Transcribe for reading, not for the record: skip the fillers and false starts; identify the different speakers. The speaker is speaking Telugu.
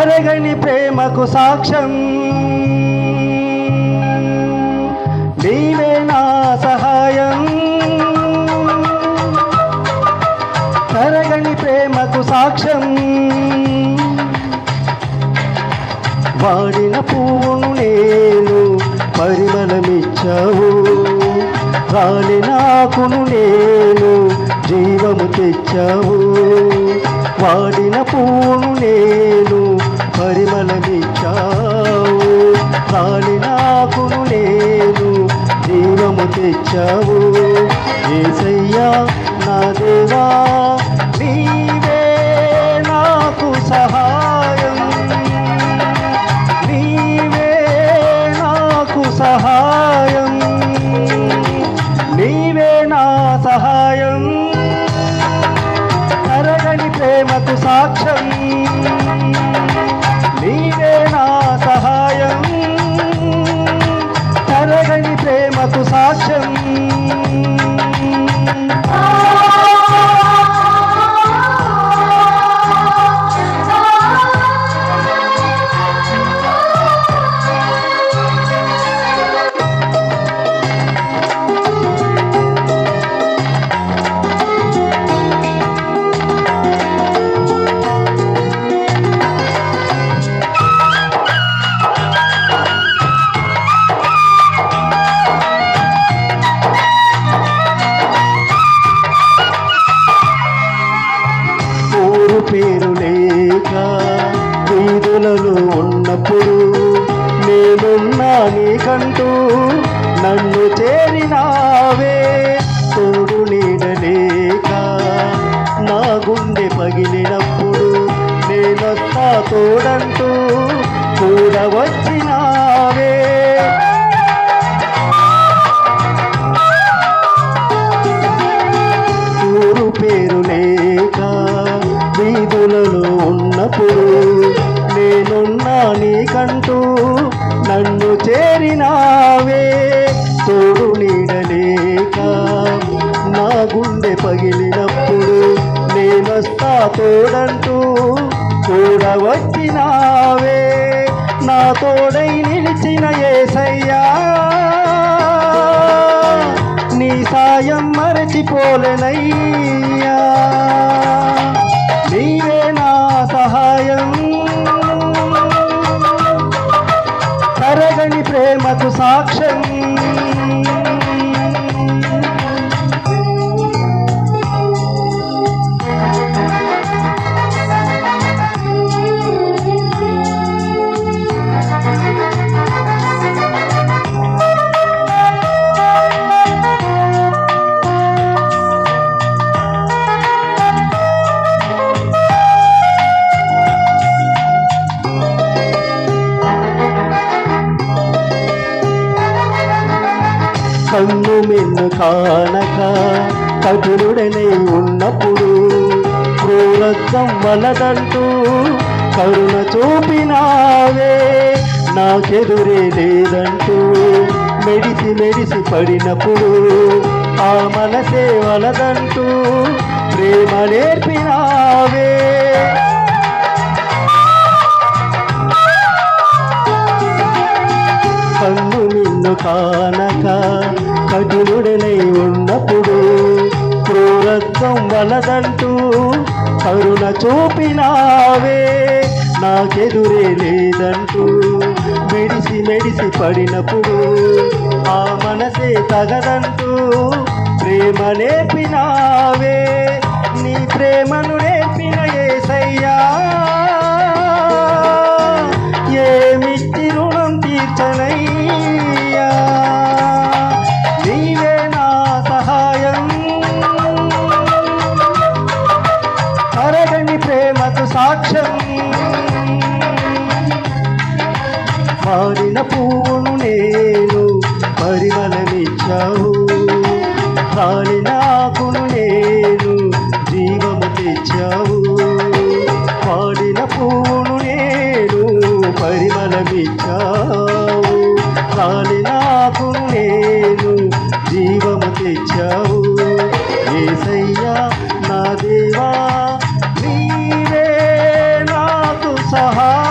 Speaker 1: తరగని ప్రేమకు సాక్ష్యం నీవే నా సహాయం. తరగని ప్రేమకు సాక్ష్యం వాడిన పువ్వును నేను పరిమళమిచ్చావు, రాలిన ఆకును నేను జీవము తెచ్చావు. వాడిన పువ్వును నేను పరిమళమిచ్చావు, రాలిన ఆకును నేను జీవము తెచ్చావు. యేసయ్యా నా దేవా నీవే నాకు సహాయం, నీవే నాకు సహాయం, నీవే నా సహాయం. తరగని ప్రేమకు సాక్ష్యం నీవే నా సహాయం. తరగని ప్రేమకు సాక్ష్యం పేరు లేక వీధులలో ఉన్నప్పుడు నేనున్నా నీకంటూ నన్ను చేరినావే. తోడు నీడలేక నా గుండె పగిలినప్పుడు నేనొస్తా తోడంటూ కూడా వచ్చినావే. ఊరు పేరు లేక వీధులలో ఉన్నప్పుడు నేనున్నా నీకంటూ నన్ను చేరినావే. తోడు నీడలేక నా గుండె పగిలినప్పుడు నేనొస్తా తోడంటూ కూడా వచ్చినావే. నా తోడై నిలిచిన యేసయ్యా నీ సాయం మరచిపోలేనయ్యా. నీవే నా సహాయం. తరగని ప్రేమకు సాక్ష్యం కన్ను మిన్ను కానక కఠినుడనై ఉన్నప్పుడు క్రూరత్వం వలదంటూ కరుణ చూపినావే. నాకెదురే లేదంటూ మెడిసి మెడిసి పడినప్పుడు ఆ మనసే వలదంటూ ప్రేమ నేర్పినావే. కన్ను నిన్ను కానక కఠినుడనై ఉన్నప్పుడు క్రూరత్వం వలదంటూ కరుణ చూపినావే. నాకెదురే లేదంటూ మెడిసి మెడిసి పడినప్పుడు ఆ మనసే తగదంటూ ప్రేమ నేర్పినావే. నీ ప్రేమను నేర్పిన యేసయ్యా ఏమిచ్చి రుణం తీర్చనయ్యా. నీవే నా సహాయం. తరగని ప్రేమకు సాక్ష్యం మారిన పువ్వును నేను పరిమళమిచ్చావు, రాలిన ఆకును నేను జీవము తెచ్చావు. వాడిన పువ్వును నేను పరిమళమిచ్చావు, రాలిన ఆకును నేను జీవము తెచ్చావు. యేసయ్యా నా దేవా నీవే నాకు సహాయం.